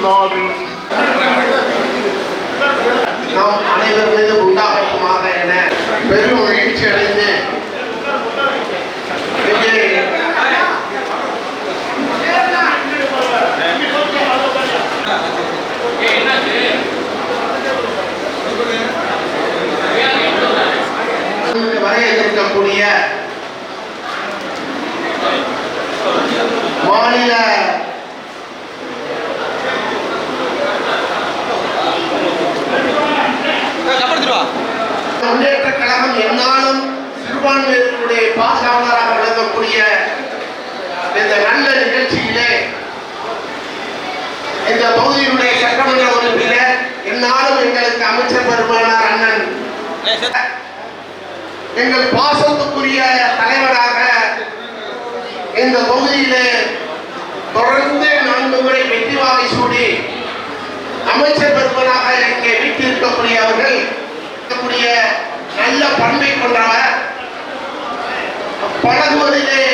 நாம் அனைவர் மீது உண்டாகட்டுமாக என பெரும் மகிழ்ச்சி அடைந்து வரையறுக்கக்கூடிய மாநில முன்னேற்ற கழகம் என்னாலும் சிறுபான்மையினருடைய பாதுகாவலராக விளங்கக்கூடிய இந்த நல்ல நிகழ்ச்சியிலே இந்த பகுதியினுடைய சட்டமன்ற உறுப்பினர் என்னாலும் எங்களுக்கு அமைச்சர் பெருமானார் அண்ணன் எங்கள் பாசத்துக்குரிய தலைவராக இந்த பகுதியிலே தொடர்ந்து 4 முறை வெற்றி வாகை சூடி அமைச்சர் பெருமனாக இங்கே வீட்டிருக்கக்கூடிய அவர்கள் நல்ல பண்பை கொண்டவர், பழகுவதிலே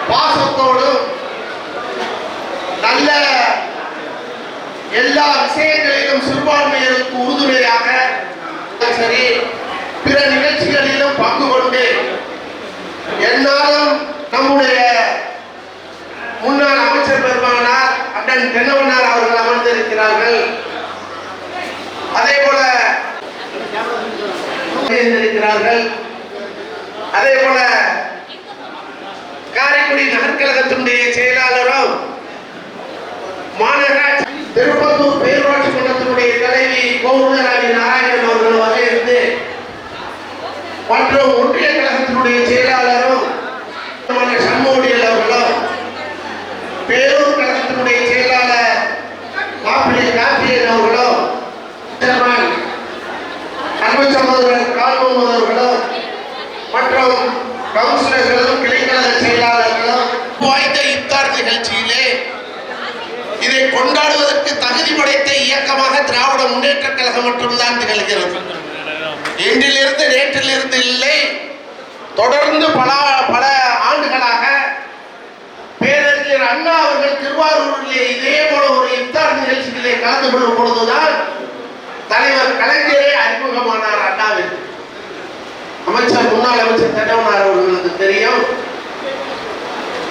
பாசத்தோடும் நல்ல எல்லா விஷயங்களிலும் சிறுபான்மையினருக்கு உறுதுணையாக சரி பிற நிகழ்ச்சிகளிலும் பங்கு கொண்டு என்னாலும் நம்முடைய முன்னாள் அமைச்சர் பெருமானார் அண்ணன் தென்னவனார் அவர்கள் அமர்ந்திருக்கிறார்கள். அதே போல அதே போல காரைக்குடி நகர்கழகத்தினுடைய செயலாளரும் மாநகராட்சி திருப்பத்தூர் பேரூராட்சி மன்றத்தினுடைய தலைவி கோவிந்தராணி நாராயணன் அவர்கள் வகையிருந்து மற்றும் ஒன்றிய கழகத்தினுடைய செயலாளரும் சண்முகடியல் அவர்களும் பேரூர் கழகத்தினுடைய செயலாளர் மாப்பிள்ளை கார்த்திகேயன் அவர்களும் அன்பு சகோதரர் கால்முகமது அவர்களும் மற்றும் கவுன்சிலர்களும் கிளைக்கழக செயலாளர்களும் வாய்ந்த இஃப்தார் நிகழ்ச்சியிலே இதை கொண்டாடுவதற்கு தகுதி படைத்த இயக்கமாக திராவிட முன்னேற்ற கழகம் மட்டும்தான் திகழ்கிறது. இன்றிலிருந்து நேற்றிலிருந்து இல்லை, தொடர்ந்து பல ஆண்டுகளாக பேரறிஞர் அண்ணா அவர்கள் திருவாரூரிலே இதே போல ஒரு இஃப்தார் நிகழ்ச்சிகளிலே கலந்து கொள்ளும் பொழுதுதான் தலைவர் கலைஞரே அறிமுகமானார். அண்ணாவில் அமைச்சர் முன்னாள் அமைச்சர் தென்னவனார் அவர்களுக்கு தெரியும்.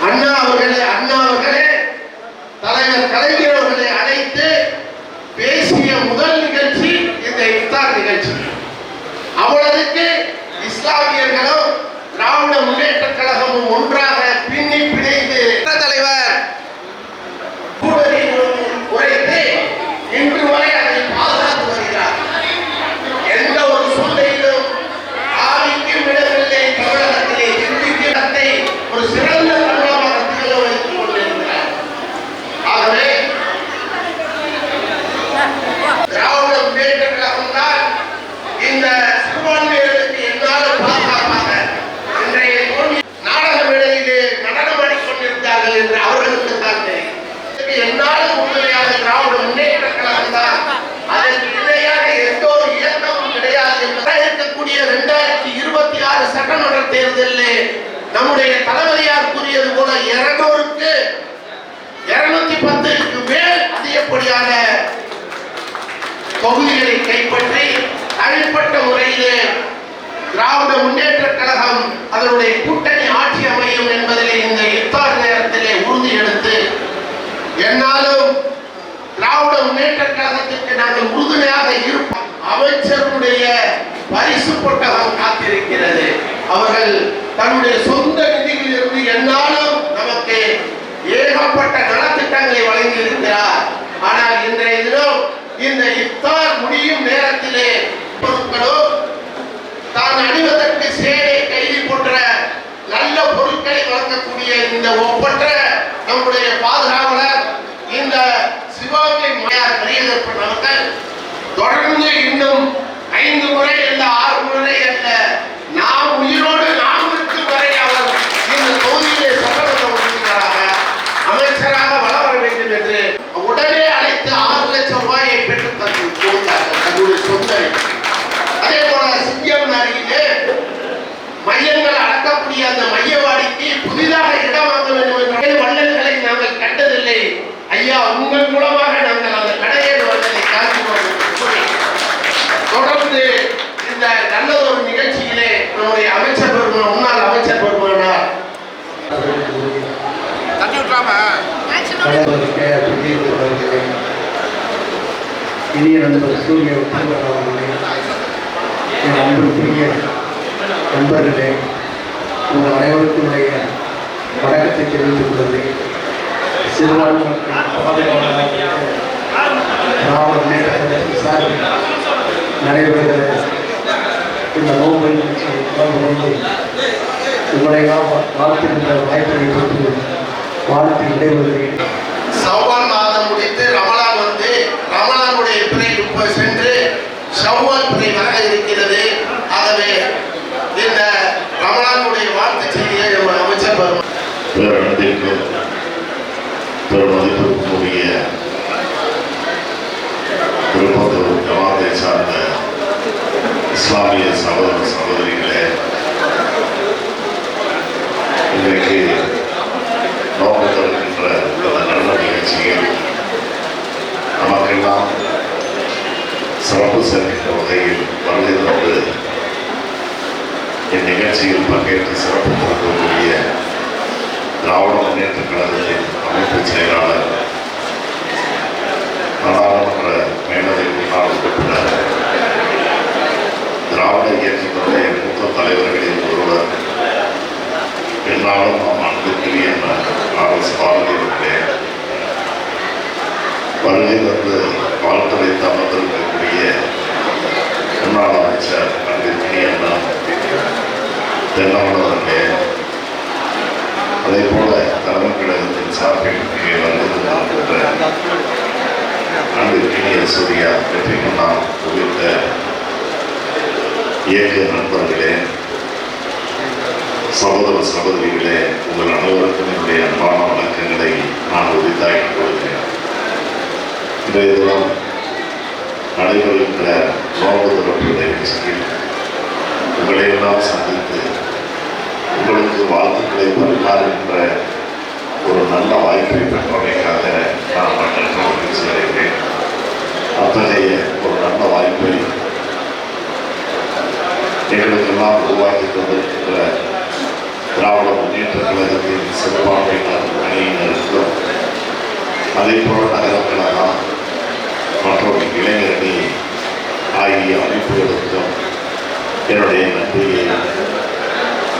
அண்ணா அவர்களே தலைவர் கலைஞர் அவர்களை அழைத்து பேசிய முதல் நிகழ்ச்சி இந்த இஃப்தார் நிகழ்ச்சி. அவளுக்கு இஸ்லாமியர்களும் திராவிட முன்னேற்ற கழகமும் ஒன்றாக பின்னி பிணைந்து தலைவர் உரைத்து இன்று வரை அதை பாதுகாத்து வருகிறார். எந்த ஒரு சூழ்நிலையிலும் ஆவிக்கும் விடவில்லை. தமிழகத்திலே சிந்திக்கிறதை ஒரு சிறந்த தமிழகமாக திகழ வைத்துக் கொண்டிருக்கிறார். ஆகவே திராவிட முன்னேற்ற கழகம் தான் இந்த சிறுபான்மையினருக்கு என்னாலும் பாதுகாப்பாக இன்றைய நாடக மேடையிலே நடனம் ஆடிக்கொண்டிருந்தார்கள் என்று அவர்களுக்கு தான் தெரியும். என்னாலும் உண்மையாக திராவிட முன்னேற்ற கழகம் தான், அதற்கு இணையாக எந்த ஒரு இயக்கமும் கிடையாது. இருக்கக்கூடிய 2026 சட்டமன்ற தேர்தலில் நம்முடைய தளபதியார் கூறியது போல 200க்கு 210க்கு மேல் அதிகப்படியான தொகுதிகளை கைப்பற்றி தனிப்பட்ட முறையிலே திராவிட முன்னேற்ற கழகம் அதனுடைய கூட்டணி ஆட்சி அமையும் என்பதிலே இந்த இஃப்தார் நேரத்திலே உறுதி எடுத்து என்னாலும் திராவிட முன்னேற்ற கழகத்திற்கு நாங்கள் உறுதுணையாக இருப்போம். அமைச்சருடைய பரிசு பொட்டகம் காத்திருக்கிறது. அவர்கள் தன்னுடைய சொந்த நிதியில் இருந்து என்னாலும் நமக்கு ஏகப்பட்ட நலத்திட்டங்களை வழங்கி இருக்கிறார். ஆனால் இன்றைய தினம் இந்த இஃப்தார் முடியும் நேரத்திலே பொருட்களும் தான் அணிவதற்கு சேலை கைதி போன்ற நல்ல பொருட்களை வழங்கக்கூடிய இந்த ஒப்பற்ற நம்முடைய பாதுகாவலர் இந்த சிவகங்கை மாயார் பெரியதற்பன் அவர்கள் தொடர்ந்து இன்னும் 5 முறை அல்ல 6 முறை அல்ல நாம் உயிரோடு நாம் இருக்கும் வரை அவர் இந்த தொகுதியிலே சட்டமன்ற உறுப்பினராக அமைச்சராக வளர வேண்டும் என்று உடனே அழைத்து 6 லட்சம் ரூபாயை பெற்று கொடுத்தார்கள் தன்னுடைய சொந்த. அதே போல சிங்கம் அருகிலே மையங்கள் அடக்கக்கூடிய அந்த மையவாடிக்கு புதிதாக இடம் வாங்க வேண்டும் என்ற வள்ளல்களை நாங்கள் கண்டதில்லை. ஐயா உங்கள் மூலமாக நாங்கள் அந்த கடையேடு வந்ததை காண்கிறோம். தொடர்ந்து இந்த நல்ல ஒரு நிகழ்ச்சியிலே நம்முடைய அமைச்சர் பெருமான், முன்னாள் அமைச்சர் பெருமானார் இனிய நண்பர் சூரிய அவர்களே, என் அன்புக்குரிய நண்பர்களே, உங்கள் அனைவருக்கும் வணக்கத்தை தெரிவித்துக் கொள்கிறேன். சிறுபான்மை மக்கள் பாதுகாவலர் திராவிட முன்னேற்ற கழகத்தின் சார்பில் நடைபெறுகிற இந்த நோன்பு நிகழ்ச்சியை கலந்து கொண்டு உங்களையெல்லாம் வாழ்த்துகின்ற வாய்ப்பை பெற்று வாழ்த்து விடைபெறுகிறேன். ஷவ்வால் மாதம் முடித்து ரமலான் வந்து ரமலானுடைய பிறை சென்று ஷவ்வால் பிறை வர இருக்கிறது. ஆகவே இந்த ரமலானுடைய வாழ்த்து செய்தியை அமைச்சர் பேரணிக்கும் பெருமதிப்பிற்குரிய திருப்பத்தூர் ஜமாத்தை சார்ந்த இஸ்லாமிய சகோதர சகோதரிகளே, இன்றைக்கு நோக்கு தருகின்ற இந்த நல்ல நிகழ்ச்சியில் நமக்கெல்லாம் சிறப்பு சேர்க்கின்ற வகையில் வருகை தந்து இந்நிகழ்ச்சியில் பங்கேற்று சிறப்பு கொடுக்கக்கூடிய திராவிட முன்னேற்ற கழகத்தின் அமைப்பு செயலாளர், நாடாளுமன்ற மேலவை முன்னாள் உறுப்பினர், திராவிட இயக்கத்தினுடைய மூத்த தலைவர்களில் ஒருவர், என்னாலும் நம் அன்புக்குரிய RS பாரதி அவர்களே, வருகை வந்து வாழ்த்துறை தமர்ந்திருக்கக்கூடிய முன்னாள் அமைச்சர் அன்பிற்குரிய அண்ணா தென்னமலை அவர்களே, அதே போல தலைமை கழகத்தின் சார்பில் இங்கே வந்திருக்கின்ற அன்பிற்குரிய சூர்யா வெற்றிமண்ணா உள்ளிட்ட இயக்க நண்பர்களே, சகோதர சகோதரிகளே, உங்கள் அனைவருக்கும் என்னுடைய அன்பான வணக்கங்களை நான் உரித்தாக்கிக் கொள்கிறேன். இன்றைய தினம் நடைபெறுகின்ற நோன்பு திறப்பு நிகழ்ச்சியில் உங்களையெல்லாம் சந்தித்து உங்களுக்கு வாழ்த்துக்களை பரிமாறுகின்ற ஒரு நல்ல வாய்ப்பை பெற்றமைக்காக நான் மற்ற மகிழ்ச்சி அடைகிறேன். அத்தகைய ஒரு நல்ல வாய்ப்பை எங்களுக்கெல்லாம் உருவாக்கி கொண்டிருக்கின்ற திராவிட முன்னேற்ற கழகத்தின் சிறுபான்மையினர் அணியினருக்கும், அதே போல நகர கழகம் மற்றும் இளைஞரணி ஆகிய அமைப்புகளுக்கும் என்னுடைய நன்றியை,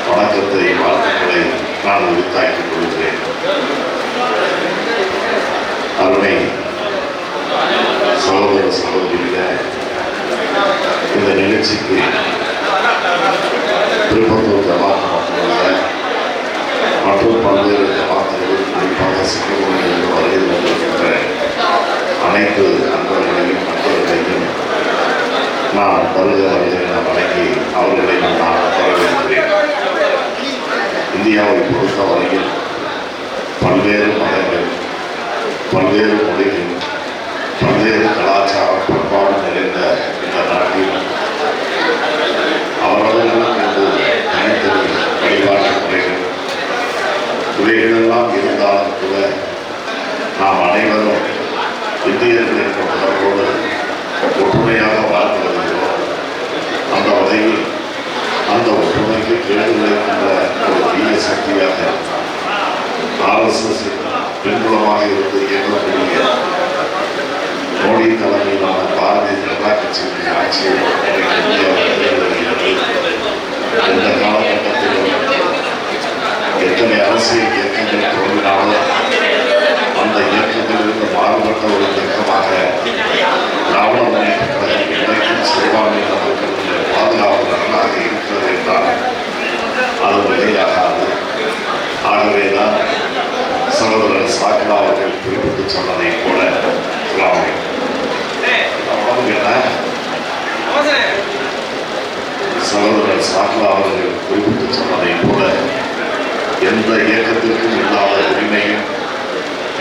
வணக்கத்தை, வாழ்த்துக்களை நான் உரித்தாக்கிக் கொள்கிறேன். அருமை சகோதர சகோதரிகளே, இந்த நிகழ்ச்சிக்கு திருப்பத்தூர் ஜமாத் மட்டுமல்ல மற்றும் பல்வேறு ஜமாத்துகள், குறிப்பாக சிங்கப்பூரிலிருந்து வருகை வந்திருக்கின்ற அனைத்து நண்பர்களையும் நான் வருகிறவர்களை வழங்கி அவர்களையும் நான் வரவேற்கிறேன். இந்தியாவை பொறுத்த வரையில் பல்வேறு மதங்கள், பல்வேறு மொழிகள், பல்வேறு கலாச்சார பண்பாடு நிறைந்த இந்த நாட்டில் அவரவர்களுக்கு தனித்தனி வழிபாட்டு முறைகள் இவைகளெல்லாம் இருந்தாலும் கூட நாம் அனைவரும் இந்தியர்கள் என்ற உணர்வோடு ஒற்றுமையாக வாழ்ந்து வருகிறோம். அந்த வகையில் அந்த ஒற்றுமைக்கு கேடு விளைக்கின்ற ஒரு தீய சக்தியாக RSS பின்புலமாக இருந்து இயங்கக்கூடிய மோடி தலைமையிலான பாரதிய ஜனதா கட்சியின் ஆட்சியில் இந்தியாவில் எந்த காலகட்டத்திலும் எத்தனை அரசியல் இயக்கங்கள் தோன்றினாலும் அந்த இயக்கத்திலிருந்து மாறுபட்ட ஒரு இயக்கமாக திராவிட முன்னேற்ற கழகம் இன்றைக்கும் சிறுபான்மையின மக்களுடைய பாதுகாப்பு நலனாக இருக்கிறது என்றால் அது நிலையாகாது. ஆகவேதான் சகோதரர் சாக்கிலா அவர்கள் குறிப்பிட்டு சொன்னதை போல சகோதரர் சாக்கிலா அவர்கள் குறிப்பிட்டு சொன்னதை போல எந்த இயக்கத்திற்கும் இல்லாத உரிமையும்,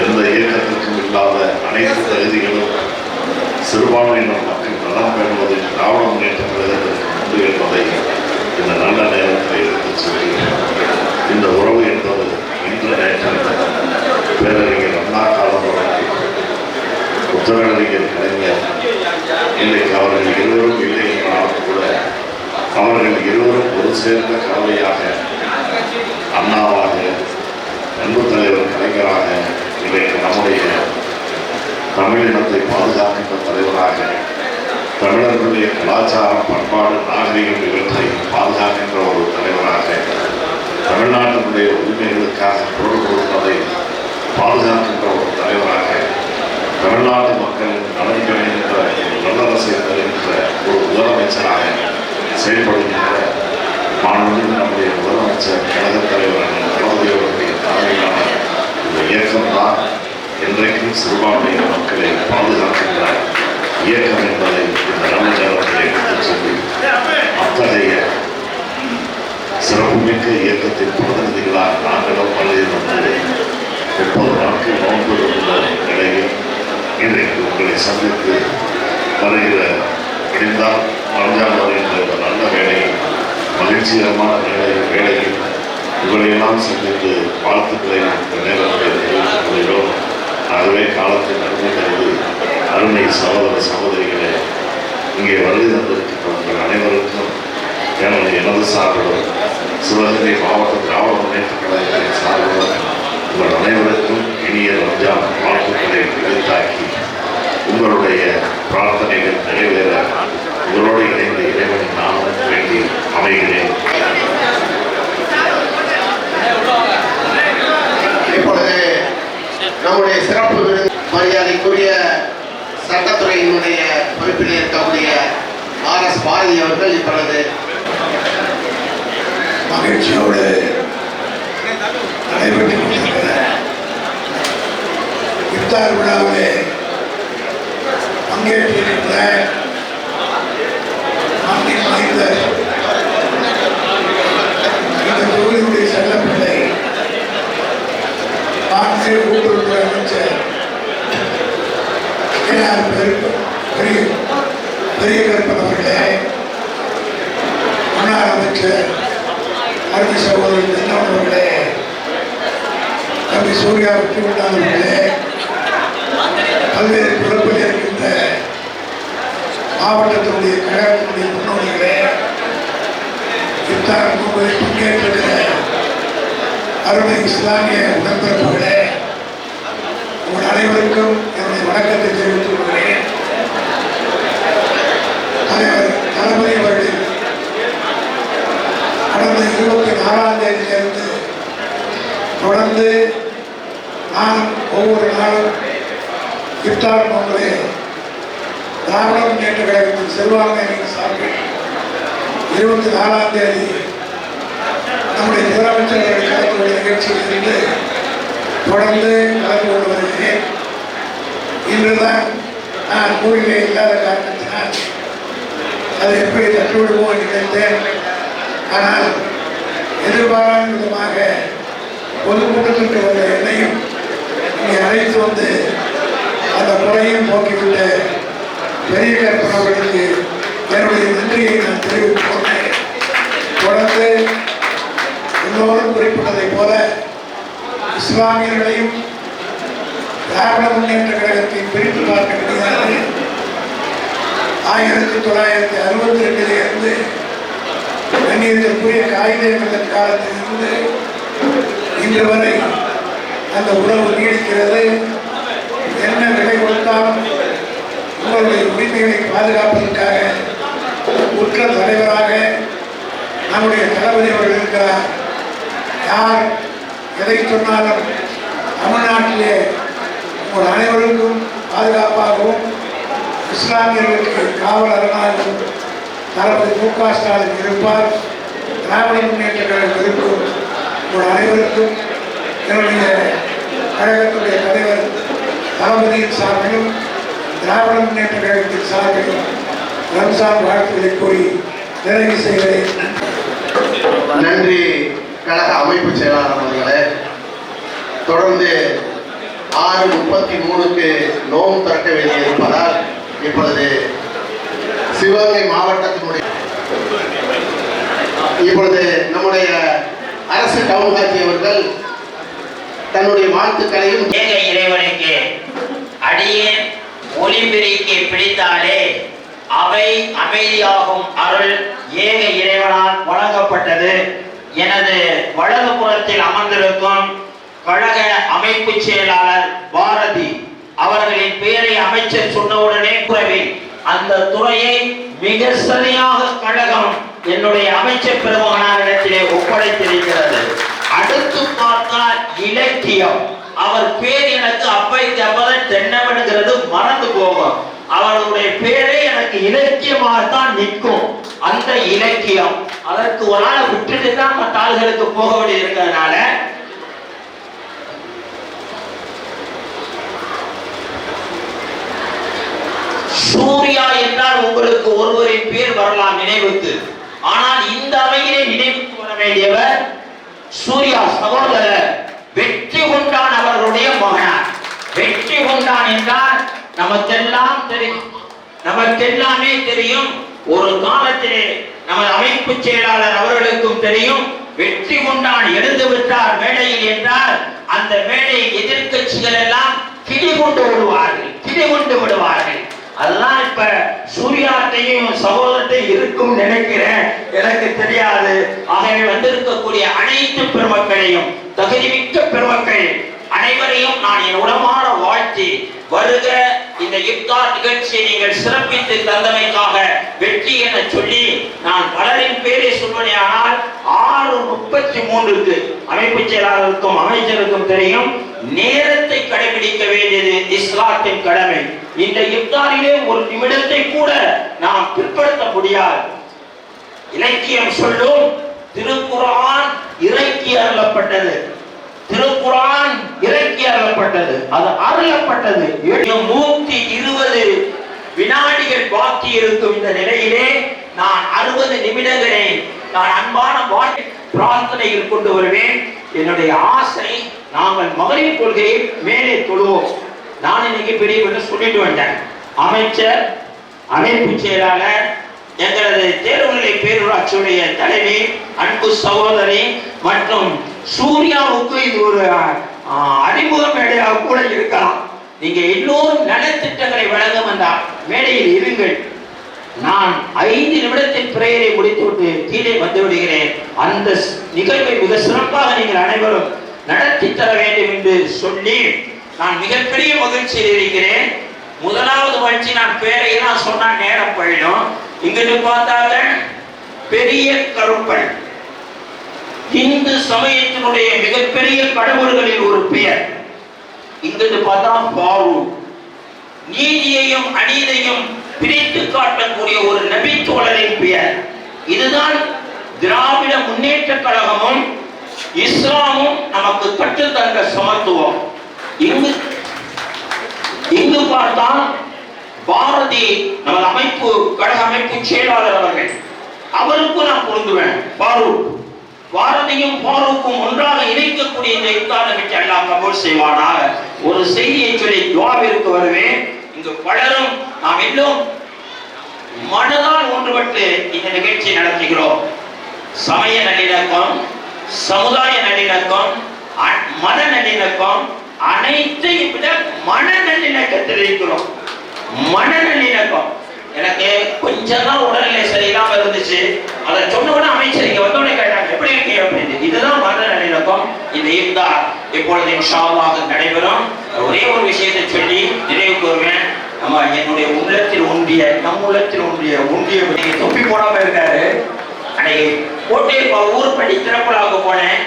எந்த இயக்கத்திற்கும் இல்லாத அனைத்து தகுதிகளும் சிறுபான்மையினர் மக்கள் நலம் பெறுவதில் திராவிட முன்னேற்ற கழகத்திற்கு உண்டு என்பதை இந்த நல்ல நேரத்தில் எடுத்துச் சொல்கிறேன். இந்த உறவு என்பது இன்று நேற்று பேரறிஞர் அண்ணா காலம் முத்தமிழறிஞர் கலைஞர் இன்றைக்கு அவர்கள் இருவரும் இல்லை என்றாலும் கூட அவர்கள் இருவரும் ஒரு சேர்ந்த கலவையாக அண்ணாவாக, அன்பு தலைவர் கலைஞராக, இன்றைக்கு நம்முடைய தமிழினத்தை பாதுகாக்கின்ற தலைவராக, தமிழர்களுடைய கலாச்சாரம், பண்பாடு, நாகரிகம் இவற்றை பாதுகாக்கின்ற ஒரு தலைவராக, தமிழ்நாட்டினுடைய உரிமைகளுக்காக குரல் கொடுப்பதை பாதுகாக்கின்ற ஒரு தலைவராக, தமிழ்நாட்டு மக்களின் நலன் பெறுகின்ற நல்லரசை தருகின்ற ஒரு முதலமைச்சராக செயல்படுகின்ற மாண்புமிகு நம்முடைய முதலமைச்சர் கழகத் தலைவர் தளபதியோருடைய தலைமையிலான இந்த இயக்கம்தான் என்றைக்கும் சிறுபான்மையின மக்களை பாதுகாக்கின்ற இயக்கம் என்பதை இந்த நல்ல நேரத்திலே எடுத்துச் சொல்லி அத்தகைய சிறப்புமிக்க இயக்கத்தின் பிரதிநிதிகளாக நாங்களும் பள்ளியில் வந்து 30 நாட்கள் நோன்பு இருந்த நிலையில் இன்றைக்கு உங்களை சந்தித்து வருகிற முடிந்தால் மறஞ்சால் வருகின்ற இந்த நல்ல வேலையில் மகிழ்ச்சிகரமான வேலையில் இவரையெல்லாம் சந்தித்து வாழ்த்துக்களை இந்த நேரத்தில் தெரிவித்துக் கொள்கிறோம். ஆகவே காலத்தின் அருமை கருது அருமை சகோதர சகோதரிகளே, இங்கே வருகை தந்திருக்கின்ற உங்கள் அனைவருக்கும் எனது சார்பிலும் சிவகங்கை மாவட்ட திராவிட முன்னேற்ற கழகத்தின் சார்பிலும் உங்கள் அனைவருக்கும் இனிய ரம்ஜான் வாழ்த்துக்களை எதிர்த்தாக்கி உங்களுடைய பிரார்த்தனைகள் நிறைவேற உங்களோடு இணைந்த இறைவனின் நாமம் வேண்டி அமைகிறேன். இப்பொழுது நம்முடைய சிறப்பு விருது மரியாதைக்குரிய சட்டத்துறையினுடைய பொறுப்பில் இருக்கக்கூடிய RS பாரதி அவர்கள் இப்பொழுது மகிழ்ச்சியோடு நடைபெற்றுக் கொண்டிருக்கிற இஃப்தார் விழாவிலே பங்கேற்றிருக்கிற நாட்டின் மைந்தர் இந்த தொகுதியுடைய செல்லப்பிள்ளை மாநில கூட்டுறவுத்துறை அமைச்சர் பெரிய கருப்பன் அவர்களே, முன்னாள் அமைச்சர் அருமை சகோதரர் தென்னவன் அவர்களே, தம்பி சூர்யா வெற்றிகொண்டான் அவர்களே, பல்வேறு பொறுப்பில் இருக்கின்ற மாவட்டத்தினுடைய கழகத்தினுடைய முன்னோடிகளே, இஃப்தார் நோன்புகளில் பங்கேற்றிருக்கிற அருமை இஸ்லாமிய உடன்பிறப்புகளே, உங்கள் அனைவருக்கும் என்னுடைய வணக்கத்தை தெரிவித்துக் கொள்கிறேன். தலைவர் தளபதி அவர்கள் கடந்த 24ஆம் தேதியிலிருந்து தொடர்ந்து நான் ஒவ்வொரு நாளும் இஃப்தார் நோன்புகளை திராவிட முன்னேற்ற கழகத்தின் செல்வாக்கு சார்பில் 24ஆம் தேதி நம்முடைய முதலமைச்சர்கள் கலந்துள்ள நிகழ்ச்சியில் இருந்து தொடர்ந்து கலந்து கொண்டு வருகிறேன். இன்றுதான் நான் ஊரிலே இல்லாத காரணத்தினால் அதை எப்படி தட்டுவிடுவோம் என்று நினைத்தேன். ஆனால் எதிர்பாராத விதமாக பொதுக்கூட்டத்திற்கு வந்த என்னையும் இங்கே அழைத்து வந்து அந்த குறையும் போக்கிவிட்டு பெரிய கற்பனவர்களுக்கு என்னுடைய நன்றியை நான் தெரிவித்துக் கொண்டேன். தொடர்ந்து எல்லோரும் குறிப்பிட்டதைப் போல இஸ்லாமியர்களையும் திராவிட முன்னேற்ற கழகத்தை பிரித்து பார்க்க முடியாது. 1962 இருந்து கண்ணியத்திற்குரிய காகித மன்னன் காலத்திலிருந்து இன்று வரை அந்த உறவு நீடிக்கிறது. என்ன விலை கொடுத்தாலும் உங்களுடைய உரிமைகளை பாதுகாப்பதற்காக உற்ற தலைவராக நம்முடைய தளபதி அவர்கள் இருக்கிறார். யார் எதை சொன்னாலும் தமிழ்நாட்டிலே உங்கள் அனைவருக்கும் பாதுகாப்பாகவும் இஸ்லாமியர்களுக்கு காவல் அரணாகவும் தளபதி மு.க. ஸ்டாலின் இருப்பார். திராவிட முன்னேற்ற கழகம் இருக்கும். உங்கள் அனைவருக்கும் என்னுடைய கழகத்துடைய தலைவர் தளபதியின் சார்பிலும் திராவிட முன்னேற்ற கழகத்தின் சார்பிலும் ரம்ஜான் வாழ்த்துக்களை கூறி நிறைவு செய்கிறேன். நன்றி கழக அமைப்பு செயலாளர் அவர்களே. தொடர்ந்து 6:33க்கு நோன்பு திறக்க வேண்டி இருப்பதால் இப்பொழுது சிவகங்கை மாவட்டத்தினுடைய நம்முடைய அரசு டவுன்காட்சி அவர்கள் தன்னுடைய வாழ்த்துக்களையும் ஏக இறைவனுக்கு அடியே ஒளிபெருக்கி பிடித்தாலே அவை அமைதியாகும் அருள் ஏக இறைவனால் வழங்கப்பட்டது. எனது வலது புறத்தில் அமர்ந்திருக்கும் கழக அமைப்பு செயலாளர் பாரதி அவர்களின் பெயரை அமைச்சர் சொன்னவுடனே குறைவில் அந்த துறையை மிக சரியாக கழகம் என்னுடைய அமைச்சர் பெருமகனாரிடத்திலே ஒப்படைத்திருக்கிறது. அடுத்து பார்த்தால் இலக்கியம். அவர் பேர் எனக்கு அப்பை தப்பதன் தென்னவென்கிறது மறந்து போகும். அவருடைய பேரே எனக்கு இலக்கியமாகத்தான் நிற்கும். அந்த இலக்கியம் அதற்கு ஒரு ஆளை விட்டுட்டு தான் மற்ற ஆளுகளுக்கு போக வேண்டியது இருக்கிறதுனால சூர்யா என்றால் உங்களுக்கு ஒருவரின் பேர் வரலாம் நினைவுக்கு. ஆனால் இந்த அவையிலே நினைவுக்கு வர வேண்டியவர் சூர்யா சகோதரர் வெற்றி கொண்டான் அவர்களுடைய மகனார். வெற்றி கொண்டான் என்றால் நமக்கெல்லாம் தெரியும், நமக்கெல்லாமே தெரியும். ஒரு காலத்திலே நமது அமைப்பு செயலாளர் அவர்களுக்கும் தெரியும். வெற்றி கொண்டான் எழுந்து விட்டார் மேடையில் என்றால் அந்த மேடையை எதிர்க்கட்சிகள் எல்லாம் கிளி கொண்டு விடுவார்கள், கிளி கொண்டு விடுவார்கள். அதெல்லாம் இப்ப சூர்யாட்டையும் சகோதரத்தையும் இருக்கும் நினைக்கிறேன், எனக்கு தெரியாது. ஆகவே வந்திருக்கக்கூடிய அனைத்து பெருமக்களையும் தகுதிமிக்க பெருமக்கள் அனைவரையும் நான் என் உளமாற வாழ்த்தி வருக இந்த இஃப்தார் நிகழ்ச்சியை நீங்கள் சிறப்பித்து தந்தமைக்காக வெற்றி என சொல்லி நான் பலரின் பேரை சொல்வதேயானால் 6:33க்கு அமைப்பு செயலாளருக்கும் அமைச்சருக்கும் தெரியும் நேரத்தை கடைபிடிக்க வேண்டியது இஸ்லாத்தின் கடமை. இந்த இஃப்தாரிலே ஒரு நிமிடத்தை கூட நாம் பிற்படுத்த முடியாது. இலக்கியம் சொல்லும் திருக்குர்ஆன் இறக்கி அருளப்பட்டது, திருக்குர்ஆன் இறக்கி அருளப்பட்டது, அது அருளப்பட்டது 120 வினாடிகள் பாக்கி இருக்கும் இந்த நிலையிலே நான் 60 நிமிடங்களை நான் அன்பான பிரார்த்தனையில் கொண்டு வருவேன். என்னுடைய ஆசை நாங்கள் மகரிப் கொள்கையை மேலே தொழுவோம். நான் இன்னைக்கு பெரிய சொல்லிட்டு வந்தேன். அமைச்சர், அமைப்பு செயலாளர், எங்களது தேர்வுநிலை பேரூராட்சியுடைய தலைவி, அன்பு சகோதரி மற்றும் சூர்யாவுக்கு இது ஒரு அறிமுக மேடையாக கூட இருக்கலாம். நீங்க எல்லோரும் நலத்திட்டங்களை வழங்க வந்தால் மேடையில் இருங்கள். நான் 5 நிமிடத்தின் பிரேயரை முடித்துவிட்டு கீழே வந்து விடுகிறேன். அந்த நிகழ்வை மிக சிறப்பாக நீங்கள் அனைவரும் நடத்தி தர வேண்டும் என்று சொல்லி நான் மிகப்பெரிய மகிழ்ச்சியில் இருக்கிறேன். முதலாவது மகிழ்ச்சி, நான் பேரையெல்லாம் சொன்னா நேரம் போயிடும். இங்கிட்டு பார்த்தாங்க பெரிய கருப்பன், இந்து சமயத்தினுடைய மிகப்பெரிய கடவுள்களில் ஒரு பெயர். இங்கிட்டு பார்த்தா ஃபாரூக், நீதியையும் அநீதியையும் பிரித்து காட்டக்கூடிய ஒரு நபித்தோழரின் பெயர். இதுதான் திராவிட முன்னேற்ற கழகமும் இஸ்லாமும் நமக்கு கற்றுத் தந்த சமத்துவம். இங்கு பார்த்தால் பாரதி நமது அமைப்பு கழக அமைப்பு செயலாளர் அவர்கள், அவருக்கும் நான் பொருந்துவேன். பாரூக், பாரதியும் பாரூக்கும் ஒன்றாக இணைக்கக்கூடிய இந்த இஃப்தார் நிகழ்ச்சி அல்லாஹ் கபூல் செய்வானாக. ஒரு செய்தியை சொல்லி துஆவிற்கு வருவேன். இங்கு பலரும் நாம் எல்லோரும் மனதால் ஒன்றுபட்டு இந்த நிகழ்ச்சியை நடத்துகிறோம். சமய நல்லிணக்கம், சமுதாய நல்லிணக்கம், மத நல்லிணக்கம், அனைத்தையும் விட மன நல்லிணக்கத்தில் இருக்கிறோம். மன நல்லிணக்கம். எனக்கு கொஞ்சம் தான் உடல்நிலை சரியில்லாம இருந்துச்சு. அதை சொன்ன உடனே அமைச்சர் இங்க வந்தோடனே கேட்டாங்க எப்படி இருக்கீங்க அப்படின்னு. இதுதான் மன நல்லிணக்கம். இந்த இஃப்தார் இப்பொழுது இன்ஷா அல்லாஹ் நடைபெறும். ஒரே ஒரு விஷயத்தை சொல்லி நிறைவுக்கு வருவேன். நம்ம என்னுடைய உள்ளத்தில் ஒன்றிய, நம் உள்ளத்தில் ஒன்றிய தொப்பி போடாம இருக்காரு. அன்னைக்கு கோட்டையில் ஊர் படி திறப்புலாவுக்கு போனேன்.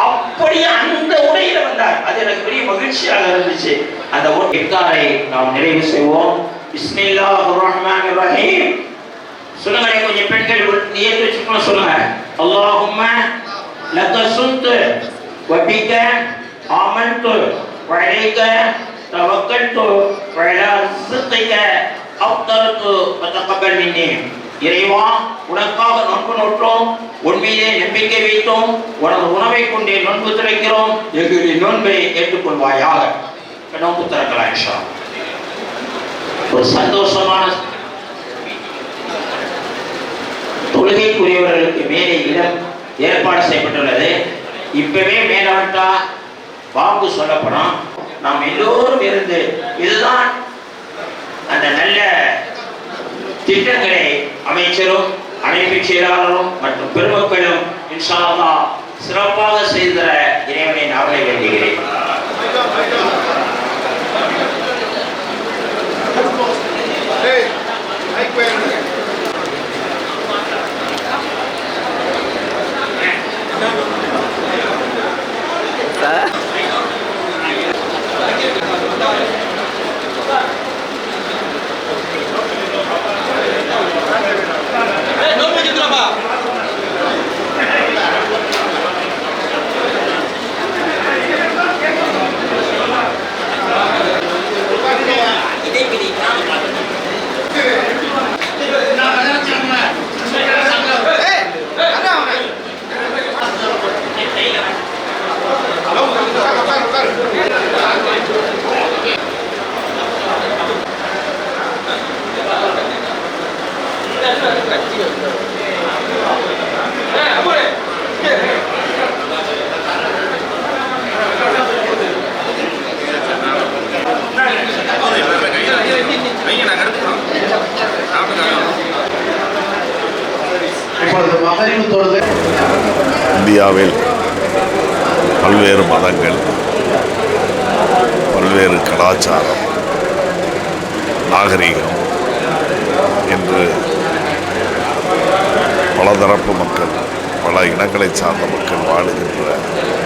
அப்படியே அந்த உடையில வந்தார். அது எனக்கு பெரிய மகிழ்ச்சியாக இருந்துச்சு. அந்த இஃப்தாரை நாம் நிறைவு செய்வோம். பிஸ்மில்லாஹிர் ரஹ்மானிர் ரஹீம். சொல்லுங்க, கொஞ்சம் பெண்கள் ஏற்று வச்சுக்கணும். சொல்லுங்க, அல்லாஹும்ம லக சுன்து வ பிக ஆமன்து வ அலைக தவக்கல்து வ அலா ரிஸ்கிக அஃதர்து வ தகப்பல் மின்னி. இறைவா, உனக்காக நோன்பு நோற்றோம், உன் மீதே நம்பிக்கை வைத்தோம், உனது உணவை கொண்டே நோன்பு திறக்கிறோம், எங்களுடைய நோன்பை ஏற்றுக்கொள்வாயாக. நோன்பு திறக்கலாம் இன்ஷா அல்லாஹ். ஒரு சந்தோஷமான தொழுகைக்குரியவர்களுக்கு மேலே இடம் ஏற்பாடு செய்யப்பட்டுள்ளது. இப்பவே மேலே வந்தா வாக்கு சொல்லப்படும். நாம் எல்லோரும் இருந்து இதுதான் அந்த நல்ல திட்டங்களை அமைச்சரும் அமைப்பு செயலாளரும் மற்றும் பெருமக்களும் இன்ஷா அல்லாஹ் சிறப்பாக செய்த இறைவனை நாளை வேண்டுகிறேன். இந்தியாவில் பல்வேறு மதங்கள், பல்வேறு கலாச்சாரம், நாகரிகம் என்று பலதரப்பு மக்கள், பல இனங்களை சார்ந்த மக்கள் வாழுகின்ற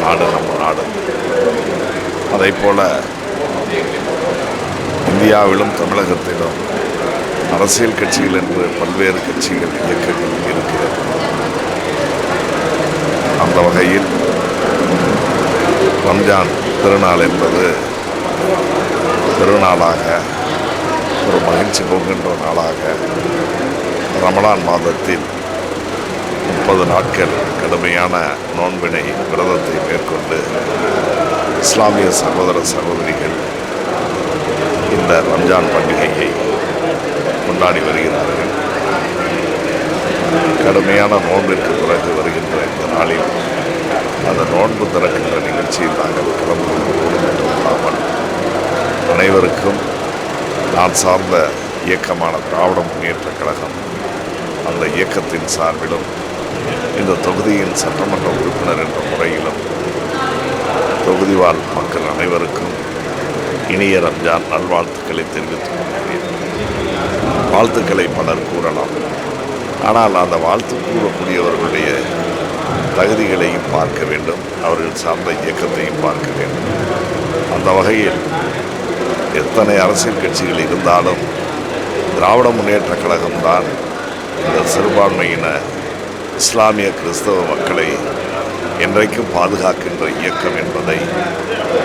நாடு நம்ம நாடு. அதைப்போல இந்தியாவிலும் தமிழகத்திலும் அரசியல் கட்சிகள் என்று பல்வேறு கட்சிகள், இயக்கங்கள் இருக்கிறது. அந்த வகையில் ரம்ஜான் திருநாள் என்பது திருநாளாக, ஒரு மகிழ்ச்சி போகின்ற நாளாக, ரமலான் மாதத்தில் 30 நாட்கள் கடுமையான நோன்பினை, விரதத்தை மேற்கொண்டு இஸ்லாமிய சகோதர சகோதரிகள் இந்த ரம்ஜான் பண்டிகையை கொண்டாடி வருகிறார்கள். கடுமையான நோன்பிற்கு பிறகு வருகின்ற இந்த நாளில் அந்த நோன்பு திறக்கின்ற நிகழ்ச்சியில் நாங்கள் கலந்து கொள்வது மட்டுமல்லாமல் அனைவருக்கும் நான் சார்ந்த இயக்கமான திராவிட முன்னேற்றக் கழகம் அந்த இயக்கத்தின் சார்பிலும் இந்த தொகுதியின் சட்டமன்ற உறுப்பினர் என்ற முறையிலும் தொகுதி வாழ் மக்கள் அனைவருக்கும் இனிய ரம்ஜான் நல்வாழ்த்துக்களை தெரிவித்துக் கொள்கிறேன். வாழ்த்துக்களை பலர் கூறலாம், ஆனால் அந்த வாழ்த்து கூறக்கூடியவர்களுடைய தகுதிகளையும் பார்க்க வேண்டும், அவர்கள் சார்ந்த இயக்கத்தையும் பார்க்க வேண்டும். அந்த வகையில் எத்தனை அரசியல் கட்சிகள் இருந்தாலும் திராவிட முன்னேற்றக் கழகம்தான் இந்த சிறுபான்மையின இஸ்லாமிய கிறிஸ்தவ மக்களை என்றைக்கும் பாதுகாக்கின்ற இயக்கம் என்பதை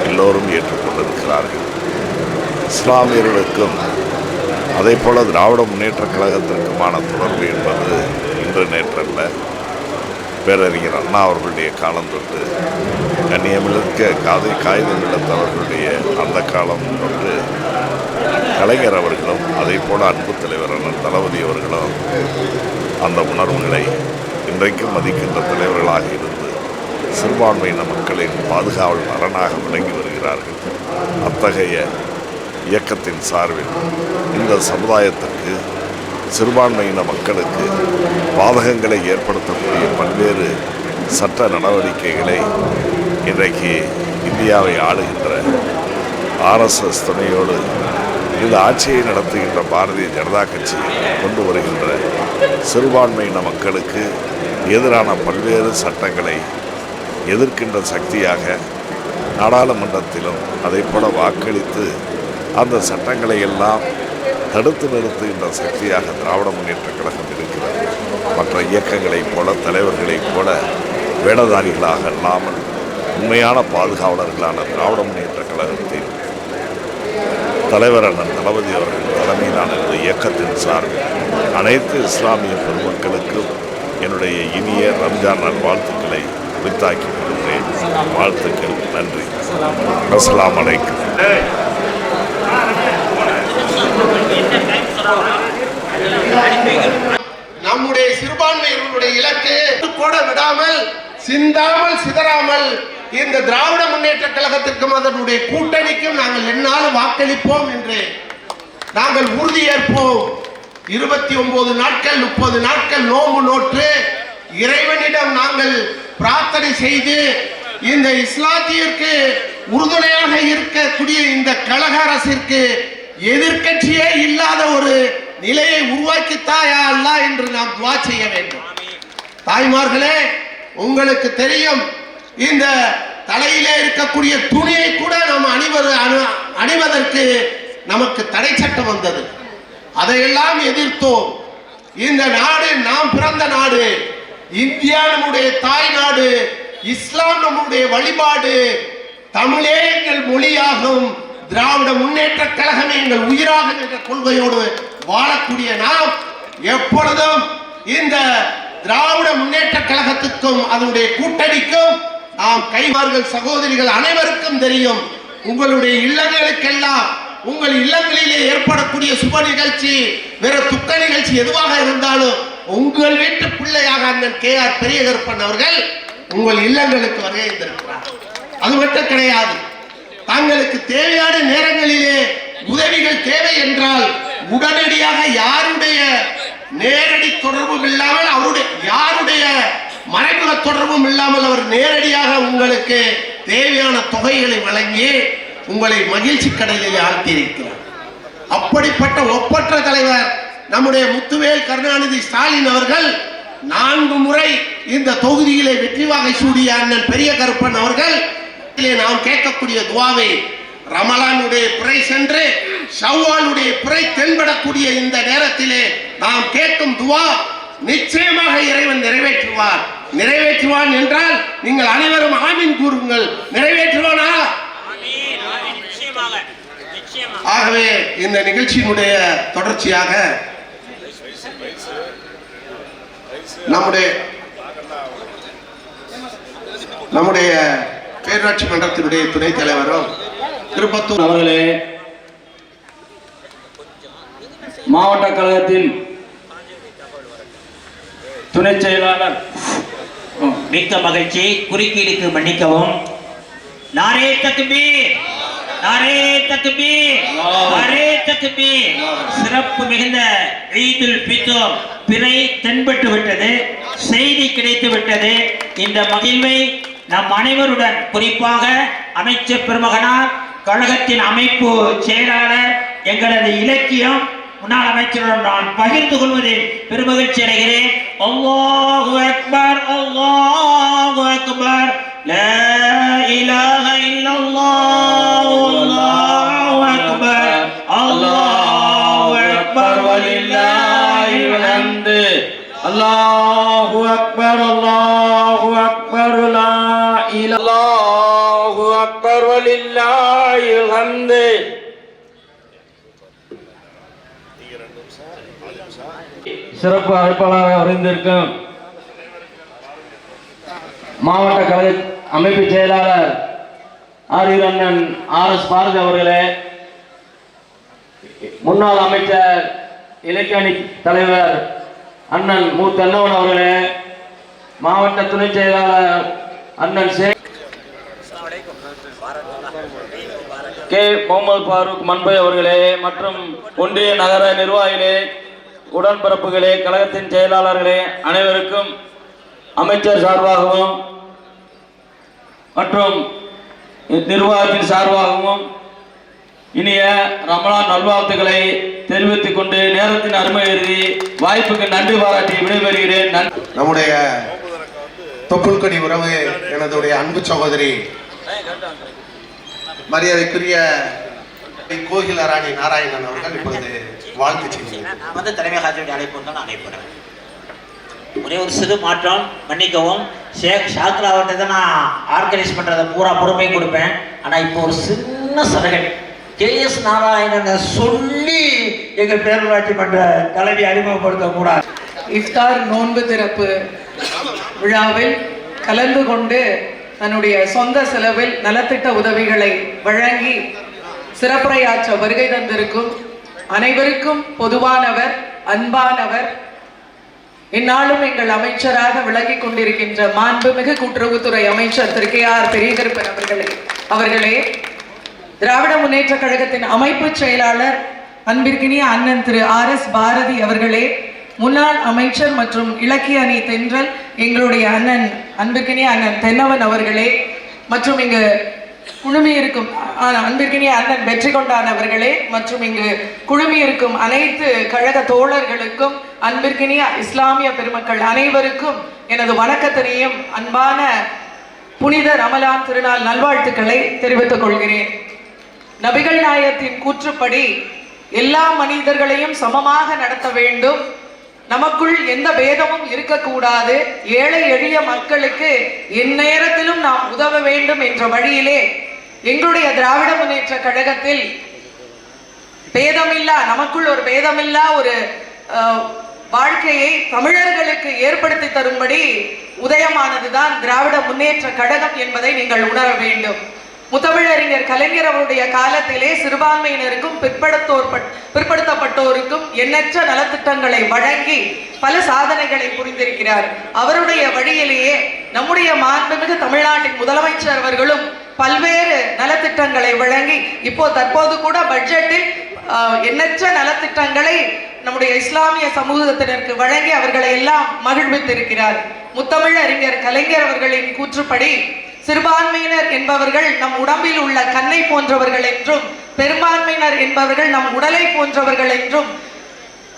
எல்லோரும் ஏற்றுக்கொண்டிருக்கிறார்கள். இஸ்லாமியர்களுக்கும் அதே போல திராவிட முன்னேற்றக் கழகத்திற்குமான தொடர்பு என்பது இன்று நேற்றல்ல. பேரறிஞர் அண்ணா அவர்களுடைய காலம் தொட்டு, கண்ணியமிக்க காகிதம் இழந்தவர்களுடைய அந்த காலம் தொட்டு கலைஞர் அவர்களும் அதே போல அன்பு தலைவர் அண்ணன் தளபதி அவர்களும் அந்த உணர்வுகளை இன்றைக்கும் மதிக்கின்ற தலைவர்களாக இருந்து சிறுபான்மையின மக்களின் பாதுகாவல் அரணாக விளங்கி வருகிறார்கள். அத்தகைய இயக்கத்தின் சார்பில் இந்த சமுதாயத்திற்கு, சிறுபான்மையின மக்களுக்கு பாதகங்களை ஏற்படுத்தக்கூடிய பல்வேறு சட்ட நடவடிக்கைகளை இன்றைக்கு இந்தியாவை ஆளுகின்ற RSS துணையோடு இந்த ஆட்சியை நடத்துகின்ற பாரதிய ஜனதா கட்சி கொண்டு வருகின்ற சிறுபான்மையின மக்களுக்கு எதிரான பல்வேறு சட்டங்களை எதிர்க்கின்ற சக்தியாக நாடாளுமன்றத்திலும் அதே போல வாக்களித்து அந்த சட்டங்களை எல்லாம் தடுத்து நிறுத்துகின்ற சக்தியாக திராவிட முன்னேற்றக் கழகம் இருக்கிறது. மற்ற இயக்கங்களைப் போல, தலைவர்களைப் போல வேடதாரிகளாக இல்லாமல் உண்மையான பாதுகாவலர்களான திராவிட முன்னேற்றக் கழகத்தின் தலைவர் அண்ணன் தளபதி அவர்கள் தலைமையிலான இந்த இயக்கத்தின் சார்பில் அனைத்து இஸ்லாமிய பெருமக்களுக்கும் என்னுடைய இனிய ரம்ஜான் நல்வாழ்த்துக்களை உரித்தாக்கி கொள்கிறேன். வாழ்த்துக்கள். நன்றி. அஸ்ஸலாமு அலைக்கும். நம்முடைய சிறுபான்மையினருடைய இலக்கு கூட விடாமல், சிந்தாமல், சிதறாமல் இந்த திராவிட முன்னேற்ற கழகத்திற்கும் அதனுடைய கூட்டணிக்கும் நாங்கள் எந்நாளும் வாக்களிப்போம் என்று நாங்கள் உறுதியேற்போம். 29 நாட்கள் 30 நாட்கள் நோன்பு நோற்று இறைவனிடம் நாங்கள் பிரார்த்தனை செய்து இந்த இஸ்லாத்திற்கு உறுதுணையாக இருக்கக்கூடிய இந்த கழக அரசிற்கு எதிர்க்கட்சியே இல்லாத ஒரு நிலையை உருவாக்கித்தாயா அல்லாஹ் என்று நாம் துஆ செய்ய வேண்டும். தாய்மார்களே, உங்களுக்கு தெரியும், இந்த தலையிலே இருக்கக்கூடிய துணியை கூட நாம் அணிவதற்கு நமக்கு தடை சட்டம் வந்தது. அதையெல்லாம் எதிர்த்தோம். இந்த நாடு நாம் பிறந்த நாடு, இந்தியா நம்முடைய தாய் நாடு, இஸ்லாம் நம்முடைய வழிபாடு, தமிழே எங்கள் மொழியாகும், திராவிட முன்னேற்ற கழகம் எங்கள் உயிராகும் என்ற கொள்கையோடு வாழக்கூடிய நாம் எப்பொழுதும் இந்த திராவிட முன்னேற்ற கழகத்துக்கும் அதனுடைய கூட்டணிக்கும் நாம் கைமார்கள் சகோதரிகள் அனைவருக்கும் தெரியும். உங்களுடைய இல்லங்களுக்கெல்லாம், உங்கள் இல்லங்களிலே ஏற்படக்கூடிய சுப நிகழ்ச்சி, வேற துக்க நிகழ்ச்சி எதுவாக இருந்தாலும் உங்கள் வீட்டு பிள்ளையாக அண்ணன் KR பெரியகருப்பன் அவர்கள் உங்கள் இல்லங்களுக்கு வருகை தந்திருக்கிறார். அது மட்டும் கிடையாது, தங்களுக்கு தேவையான நேரங்களிலே உதவிகள் தேவை என்றால் உடனடியாக யாருடைய நேரடி தொடர்பும் இல்லாமல், அவருடைய யாருடைய மறைமுக தொடர்பும் இல்லாமல் அவர் நேரடியாக உங்களுக்கு தேவையான தொகைகளை வழங்கி உங்களை மகிழ்ச்சி கடலில் ஆழ்த்தியிருக்கிறார். அப்படிப்பட்ட ஒப்பற்ற தலைவர் நம்முடைய முத்துவேல் கருணாநிதி ஸ்டாலின் அவர்கள் 4 முறை இந்த தொகுதியிலே வெற்றி வாகை சூடிய அண்ணன் பெரிய கருப்பன் அவர்கள் நாம் கேட்கக்கூடிய துவாவை ரமலானுடைய பிறை சென்று ஷவ்வாலுடைய பிறை தென்படக்கூடிய இந்த நேரத்திலே நாம் கேட்கும் துவா நிச்சயமாக இறைவன் நிறைவேற்றுவார். நிறைவேற்றுவான் என்றால் நீங்கள் அனைவரும் ஆமீன் கூறுங்கள். நிறைவேற்றுவானா? ஆகவே இந்த நிகழ்ச்சியினுடைய தொடர்ச்சியாக நம்முடைய பேரூராட்சி மன்றத்தினுடைய துணைத் தலைவரும் திருப்பத்தூர் அவர்களே, மாவட்ட கழகத்தின் துணை செயலாளர், மிக்க மகிழ்ச்சி. குறுக்கீடுக்கு மன்னிக்கவும். நாரே தக்பீர், நாரே தக்பீர், நாரே தக்பீர். சிறப்பு மிகுந்த ஈதுல் ஃபித்ர் பிறை தென்பட்டு விட்டது, செய்தி கிடைத்து விட்டது. இந்த மகிழ்வை நம் அனைவருடன், குறிப்பாக அமைச்சர் பெருமகனார், கழகத்தின் அமைப்பு செயலாளர், எங்களது இலக்கியம் முன்னாள் அமைச்சருடன் நான் பகிர்ந்து கொள்வதில் பெருமகிழ்ச்சி அடைகிறேன். அல்லாஹு அக்பர், அல்லாஹு அக்பர், லா இலாஹ இல்லல்லாஹ், அல்லாஹு அக்பர், அல்லாஹு அக்பர், வலில்லாஹில் ஹம்து. அல்லாஹு அக்பர், அல்லாஹு அக்பர், லா இலாஹு அக்பர், வலில்லாஹில் ஹம்து. சிறப்பு அழைப்பாளராக அறிந்திருக்கும் மாவட்ட கழக அமைப்பு செயலாளர் ஆரியர் அண்ணன் RS பாரதி அவர்களே, முன்னாள் அமைச்சர் இலக்கிய தலைவர் அண்ணன் மு தென்னவன் அவர்களே, மாவட்ட துணை செயலாளர் அண்ணன் கே முகமது ஃபாரூக் மன்பை அவர்களே, மற்றும் ஒன்றிய நகர நிர்வாகிகளே, உடன்பிறப்புகளே, கழகத்தின் செயலாளர்களே, அனைவருக்கும் அமைச்சர் சார்பாகவும் மற்றும் நிர்வாகத்தின் சார்பாகவும் இனிய ரமலான் நல்வாழ்த்துக்களை தெரிவித்துக் கொண்டு நேரத்தின் அருமை கருதி வாய்ப்புக்கு நன்றி பாராட்டி விடைபெறுகிறேன். நம்முடைய தொப்புள்கொடி உறவு எனதுடைய அன்பு சகோதரி மரியாதைக்குரிய கோகில ராணி நாராயணன் அவர்கள் இப்பொழுது வாழ்த்து செய்கிறார். நான் தலைமை ஹாஜருடைய அழைப்பு தான் அழைப்பேன். ஒரே ஒரு சிறு மாற்றம், மன்னிக்கவும். ஷாக்ரா அவர்கிட்ட தான் நான் ஆர்கனைஸ் பண்ணுறதை பூரா பொறுமை கொடுப்பேன். ஆனால் இப்போ ஒரு சின்ன சலுகை, KS நாராயணனை சொல்லி எங்கள் பேரூராட்சி மன்ற தலைவி அறிமுகப்படுத்தக்கூடாது. இஃப்தார் நோன்பு திறப்பு விழாவில் கலந்து கொண்டு தன்னுடைய சொந்த செலவில் நலத்திட்ட உதவிகளை வழங்கி சிறப்புரையாற்ற வருகை தந்திருக்கும் அனைவருக்கும் பொதுவானவர், அன்பானவர், இந்நாளும் எங்கள் அமைச்சராக விளங்கிக் கொண்டிருக்கின்ற மாண்புமிகு கூட்டுறவுத்துறை அமைச்சர் திரு KR பெரியகருப்பன் அவர்களே, திராவிட முன்னேற்ற கழகத்தின் அமைப்பு செயலாளர் அன்பிற்கினிய அண்ணன் திரு RS பாரதி அவர்களே, முன்னாள் அமைச்சர் மற்றும் இலக்கிய அணி தென்றல் எங்களுடைய அண்ணன் அன்பிற்கினிய அண்ணன் தென்னவன் அவர்களே, மற்றும் இங்கு குழுமி இருக்கும் அன்பிற்கினிய அண்ணன் வெற்றி கொண்டான் அவர்களே, மற்றும் இங்கு குழுமி இருக்கும் அனைத்து கழக தோழர்களுக்கும், அன்பிற்கினிய இஸ்லாமிய பெருமக்கள் அனைவருக்கும் எனது வணக்கத்தினையும் அன்பான புனித ரமலான் திருநாள் நல்வாழ்த்துக்களை தெரிவித்துக் கொள்கிறேன். நபிகள் நாயகத்தின் கூற்றுப்படி எல்லா மனிதர்களையும் சமமாக நடத்த வேண்டும், நமக்குள் எந்த பேதமும் இருக்கக்கூடாது, ஏழை எளிய மக்களுக்கு எந்நேரத்திலும் நாம் உதவ வேண்டும் என்ற வழியிலே எங்களுடைய திராவிட முன்னேற்ற கழகத்தில் பேதமில்லா, நமக்குள் ஒரு பேதமில்லா ஒரு வாழ்க்கையை தமிழர்களுக்கு ஏற்படுத்தி தரும்படி உதயமானதுதான் திராவிட முன்னேற்ற கழகம் என்பதை நீங்கள் உணர வேண்டும். முத்தமிழறிஞர் கலைஞர் அவருடைய காலத்திலே சிறுபான்மையினருக்கும் பிற்படுத்தப்பட்டோருக்கும் எண்ணற்ற நலத்திட்டங்களை வழங்கி பல சாதனைகளை புரிந்திருக்கிறார். அவருடைய வழியிலேயே நம்முடைய மாண்புமிகு தமிழ்நாட்டின் முதலமைச்சர் அவர்களும் பல்வேறு நலத்திட்டங்களை வழங்கி தற்போது கூட பட்ஜெட்டில் எண்ணற்ற நலத்திட்டங்களை நம்முடைய இஸ்லாமிய சமூகத்தினருக்கு வழங்கி அவர்களை எல்லாம் மகிழ்வித்திருக்கிறார். முத்தமிழறிஞர் கலைஞர் அவர்களின் கூற்றுப்படி சிறுபான்மையினர் என்பவர்கள் நம் உடம்பில் உள்ள கண்ணை போன்றவர்கள் என்றும், பெரும்பான்மையினர் என்பவர்கள் நம் உடலை போன்றவர்கள் என்றும்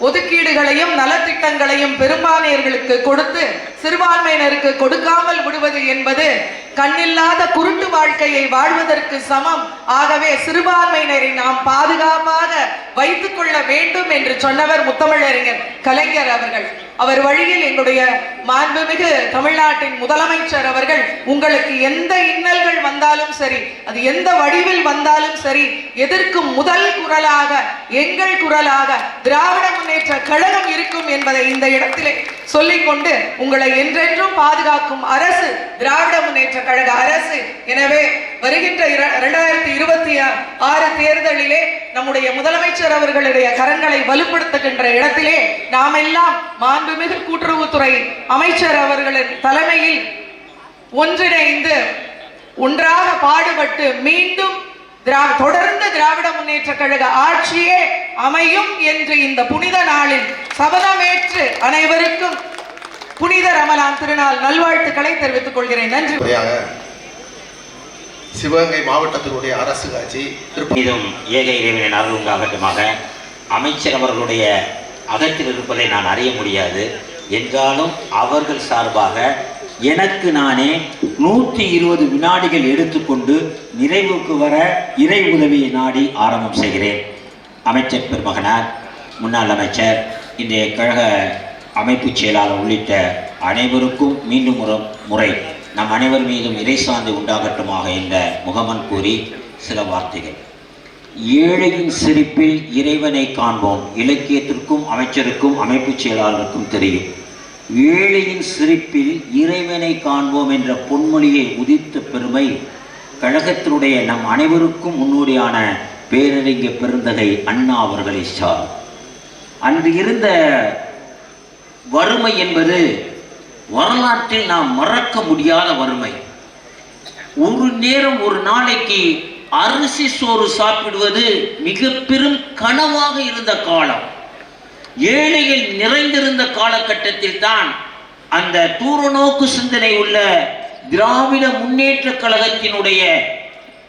ஒதுக்கீடுகளையும் நலத்திட்டங்களையும் பெரும்பான்மையர்களுக்கு கொடுத்து சிறுபான்மையினருக்கு கொடுக்காமல் விடுவது என்பது கண்ணில்லாத குருட்டு வாழ்க்கையை வாழ்வதற்கு சமம். ஆகவே சிறுபான்மையினரை நாம் பாதுகாப்பாக வைத்துக் கொள்ள வேண்டும் என்று சொன்னவர் முத்தமிழறிஞர் கலைஞர் அவர்கள். அவர் வழியில் எங்களுடைய மாண்புமிகு தமிழ்நாட்டின் முதலமைச்சர் அவர்கள் உங்களுக்கு எந்த இன்னல்கள் வந்தாலும் சரி, அது எந்த வடிவில் வந்தாலும் சரி, எதற்கும் முதல் குரலாக எங்கள் குரலாக திராவிட முன்னேற்ற கழகம் இருக்கும் என்பதை இந்த இடத்திலே சொல்லிக்கொண்டு உங்களை என்றென்றும் பாதுகாக்கும் அரசு திராவிட முன்னேற்ற கழக அரசு. எனவே வருகின்ற 2026 தேர்தலிலே நம்முடைய முதலமைச்சர் அவர்களுடைய கரங்களை வலுப்படுத்துகின்ற இடத்திலே நாம் எல்லாம் மாண்புமிகு கூட்டுறவுத்துறை அமைச்சர் அவர்களின் தலைமையில் ஒன்றிணைந்து ஒன்றாக பாடுபட்டு மீண்டும் தொடர்ந்து திராவிட முன்னேற்ற கழக ஆட்சியே அமையும் என்று இந்த புனித நாளில் சபதமேற்று அனைவருக்கும் புனித ரமலான் திருநாள் நல்வாழ்த்துக்களை தெரிவித்துக் கொள்கிறேன். நன்றி. சிவகங்கை மாவட்டத்தினுடைய அரசு காட்சி மீதும் ஏக இறைவனின் அருள் உண்டாகட்டுமாக. அமைச்சர் அவர்களுடைய அகத்தில் இருப்பதை நான் அறிய முடியாது என்றாலும் அவர்கள் சார்பாக எனக்கு நானே 120 வினாடிகள் எடுத்துக்கொண்டு நிறைவுக்கு வர இறை உதவியை நாடி ஆரம்பம் செய்கிறேன். அமைச்சர் பெருமகனார், முன்னாள் அமைச்சர், இன்றைய கழக அமைப்பு செயலாளர் உள்ளிட்ட அனைவருக்கும் மீண்டும் ஒரு முறை நம் அனைவர் மீதும் இறை சார்ந்து உண்டாகட்டுமாக என்ற முகமன் கூறி சில வார்த்தைகள். ஏழையின் சிரிப்பில் இறைவனை காண்போம். இலக்கியத்திற்கும் அமைச்சருக்கும் அமைப்பு செயலாளருக்கும் தெரியும். ஏழையின் சிரிப்பில் இறைவனை காண்போம் என்ற பொன்மொழியை உதித்த பெருமை கழகத்தினுடைய நம் அனைவருக்கும் முன்னோடியான பேரறிஞர் பெருந்தகை அண்ணா அவர்களை சார். அன்று இருந்த வறுமை என்பது வரலாற்றில் நாம் மறக்க முடியாத வறுமை. ஒரு நேரம் ஒரு நாளைக்கு அரிசி சோறு சாப்பிடுவது மிக பெரும் கனவாக இருந்த காலம். ஏழைகள் நிறைந்திருந்த காலகட்டத்தில் தான் அந்த தூரநோக்கு சிந்தனை உள்ள திராவிட முன்னேற்ற கழகத்தினுடைய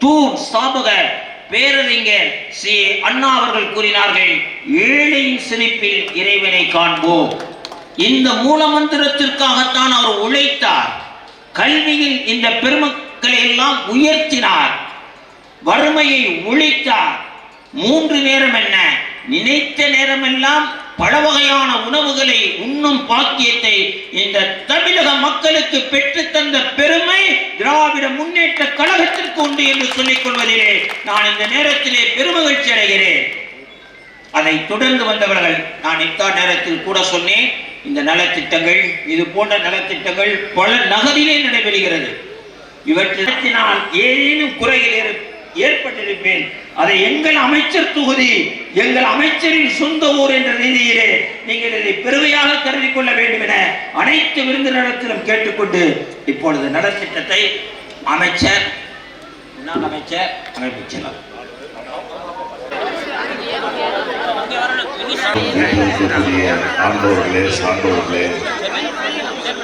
தூண் ஸ்தாபகர் பேரறிஞர் சி அண்ணா அவர்கள் கூறினார்கள், ஏழையின் சிரிப்பில் இறைவனை காண்போம். இந்த மூலமந்திரத்திற்காகத்தான் அவர் உழைத்தார். கல்வியில் இந்த பெருமக்களை எல்லாம் உயர்த்தினார், வறுமையை ஒழித்தார். 3 நேரம் என்ன, நினைத்த நேரமெல்லாம் பல வகையான உணவுகளை உண்ணும் பாக்கியத்தை இந்த தமிழக மக்களுக்கு பெற்று தந்த பெருமை திராவிட முன்னேற்ற கழகத்திற்கு உண்டு என்று சொல்லிக் கொள்வதிலே நான் இந்த நேரத்திலே பெருமகிழ்ச்சி அடைகிறேன். அதை தொடர்ந்து வந்தவர்கள், நான் இத்தார் நேரத்தில் கூட சொன்னேன், இந்த நலத்திட்டங்கள், இது போன்ற நலத்திட்டங்கள் பல நகரிலே நடைபெறுகிறது. இவற்றினால் ஏதேனும் குறைகள் ஏற்பட்டிருப்பேன், அதை எங்கள் அமைச்சர் தொகுதி, எங்கள் அமைச்சரின் சொந்த ஊர் என்ற ரீதியிலே நீங்கள் இதை பெருமையாக கருதி கொள்ள வேண்டும் என அனைத்து விருந்தினரிடத்திலும் கேட்டுக்கொண்டு இப்பொழுது நலத்திட்டத்தை அமைச்சர், முன்னாள் அமைச்சர், அமைப்பு செயலாளர் வீட்டிற்குரிய ஆண்டோர்களே, சான்றோர்களே,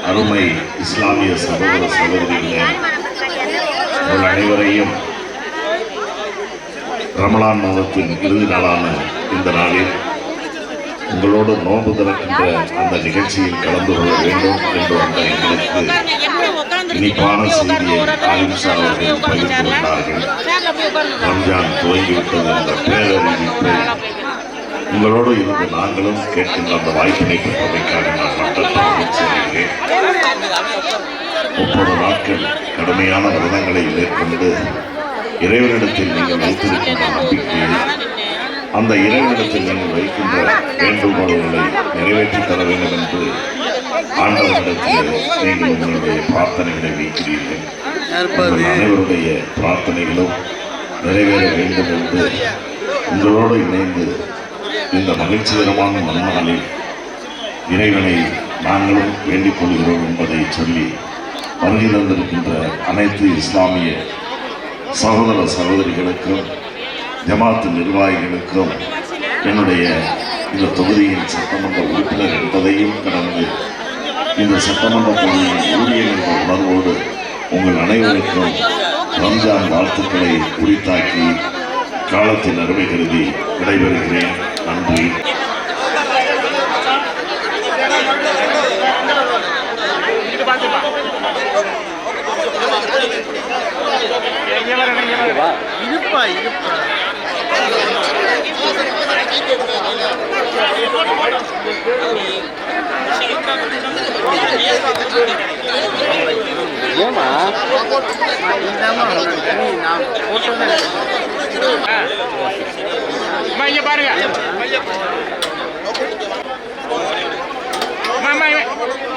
அருமை இஸ்லாமிய சகோதர சகோதரிகளே, உங்கள் அனைவரையும் ரமலான் மாதத்தின் இறுதி நாளான இந்த நாளில் உங்களோடு நோன்பு திறக்கின்ற அந்த நிகழ்ச்சியில் கலந்து கொள்ள வேண்டும் என்று வந்த எங்களுக்கு இனிப்பான செய்தியை ஆயிஷா அவர்கள் பகிர்ந்து கொண்டார்கள். ரம்ஜான் துவங்கிவிட்டது என்ற பேரறிவிப்பை உங்களோடு இருந்து நாங்களும் கேட்கின்ற அந்த வாய்ப்பினை பெற்றமைக்காக நான் மட்டற்ற மகிழ்ச்சி அடைகிறேன். 30 நாட்கள் கடுமையான விரதங்களை மேற்கொண்டு இறைவனிடத்தில் நீங்கள் வைத்திருக்கின்ற நம்பிக்கையை, அந்த இறைவனிடத்தில் நீங்கள் வைக்கின்ற வேண்டுகோள்களை நிறைவேற்றி தர வேண்டும் என்று ஆண்டவனிடத்தில் நீங்கள் உங்களுடைய பிரார்த்தனைகளை வைக்கிறீர்கள். உங்கள் அனைவருடைய பிரார்த்தனைகளும் நிறைவேற வேண்டும் என்று உங்களோடு இணைந்து இந்த மகிழ்ச்சிகரமான நன்னாளில் இறைவனை நாங்களும் வேண்டிக் கொள்கிறோம் என்பதை சொல்லி வருகை தந்திருக்கின்ற அனைத்து இஸ்லாமிய சகோதர சகோதரிகளுக்கும் ஜமாத்து நிர்வாகிகளுக்கும் என்னுடைய இந்த தொகுதியின் சட்டமன்ற உறுப்பினர் என்பதையும் கடந்து இந்த சட்டமன்ற தொகுதியின் ஊழியர் என்ற உணர்வோடு உங்கள் அனைவருக்கும் ரம்ஜான் வாழ்த்துக்களை உரித்தாக்கி காலத்தின் அருமை கருதி விடைபெறுகிறேன். நன்றி. இங்க பாருங்க,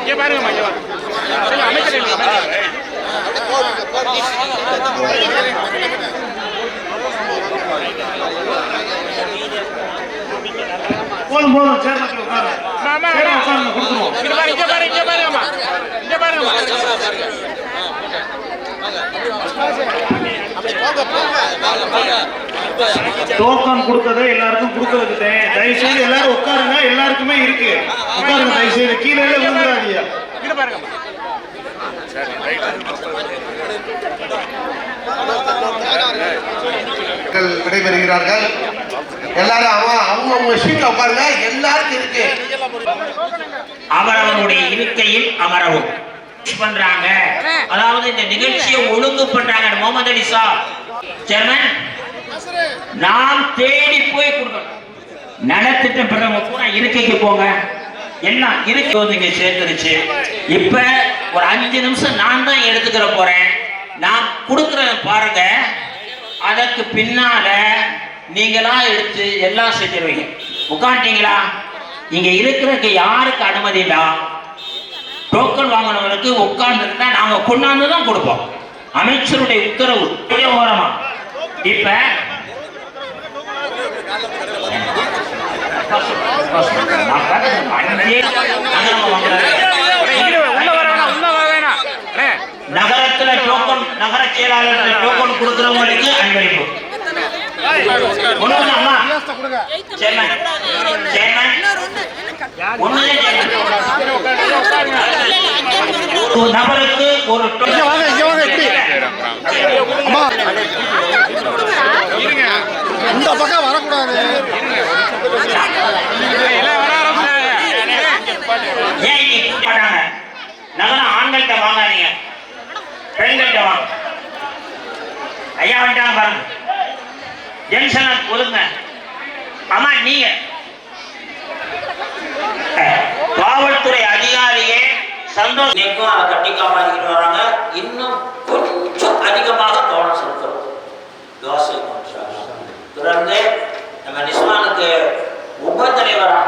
இங்க பாருங்க, அமைச்சர் போதும் போதும் சேர்ந்து உட்காரு. கொடுத்துருவோம். இங்க பாருங்கம்மா, இங்க பாருங்கம்மா. டோக்கன் கொடுத்ததை எல்லாருக்கும் கொடுக்க வச்சுட்டேன். தயவுசெய்து எல்லாரும் உட்காருங்க. எல்லாருக்குமே இருக்கு. உட்காருங்க தயவுசெய்து. கீழே விழுந்துடாதீங்க. இங்க பாருங்கம்மா. விடைபெறுகிறார்கள். எல்லாரும் அவங்க சீட்ல உட்காருங்க. எல்லாருக்கும் இருக்கு. அவரவருடைய இருக்கையில் அமரவும் பண்றாங்க. அதாவது இந்த நிகழ்ச்சியை ஒழுங்கு பண்றாங்க. முகமது அலி சார் சேர்மன், நாம் தேடி போய் கொடுக்கணும். நலத்திட்டம் பெறவங்க பூரா இருக்கைக்கு போங்க. எல்லாம் இருக்கை இங்க சேர்ந்துருச்சு. இப்ப ஒரு 5 நிமிஷம் நான் தான் எடுத்துக்கிற போறேன். நான் கொடுக்குறத பாருங்க. அதற்கு பின்னால நீங்களா எடுத்து எல்லாம் செஞ்சிருவீங்க. உட்காந்துட்டீங்களா? இங்க இருக்கிறதுக்கு யாருக்கு அனுமதி இல்ல. டோக்கன் வாங்கினவங்களுக்கு உட்கார்ந்துருந்தா நாங்க கொண்டாந்து தான் கொடுப்போம். அமைச்சருடைய உத்தரவு. ஓரமா இப்ப நகரத்துல டோக்கன், நகர செயலாளர் டோக்கன் கொடுக்கிறவங்களுக்கு அன்பளிப்பு. ஒரு நபருக்கு ஒரு இந்த பக்கம் வரக்கூடாது. நகரம் ஆண்கள்கிட்ட வாங்காதீங்க, பெண்கள்கிட்ட வாங்க. ஐயா வந்துட்டாங்க பாருங்க. ஜென்சனா ஒதுங்க. ஆமா, நீங்க காவல்துறை அதிகாரியே சந்தோஷம் அதை கட்டி காப்பாற்றிக்கிட்டு வராங்க. இன்னும் கொஞ்சம் அதிகமாக கவனம் செலுத்துறோம். தொடர்ந்து நம்ம நிஸ்வானுக்கு உபத்தலைவரா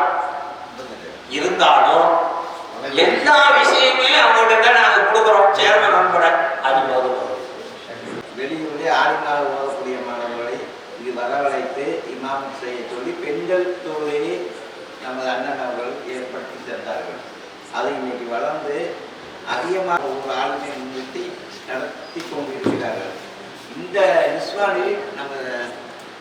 இருந்தாலும் எல்லா விஷயமே அவங்கள்ட்ட நாங்க கொடுக்குறோம். சேர்மன் உட்பட அது போதும். வெளியூரிலே ஆளுநாள் ஓதக்கூடிய மாணவர்களை இது வரவழைத்து இமாம் செய்ய சொல்லி பெண்கள் தொழிலை நமது அண்ணன் அவர்கள் ஏற்படுத்தி தந்தார்கள். அது இன்னைக்கு வளர்ந்து அதிகமாக ஒரு ஆளுமை முன்னிட்டு நடத்தி கொண்டிருக்கிறார்கள். இந்த நிஸ்வானில் நம்ம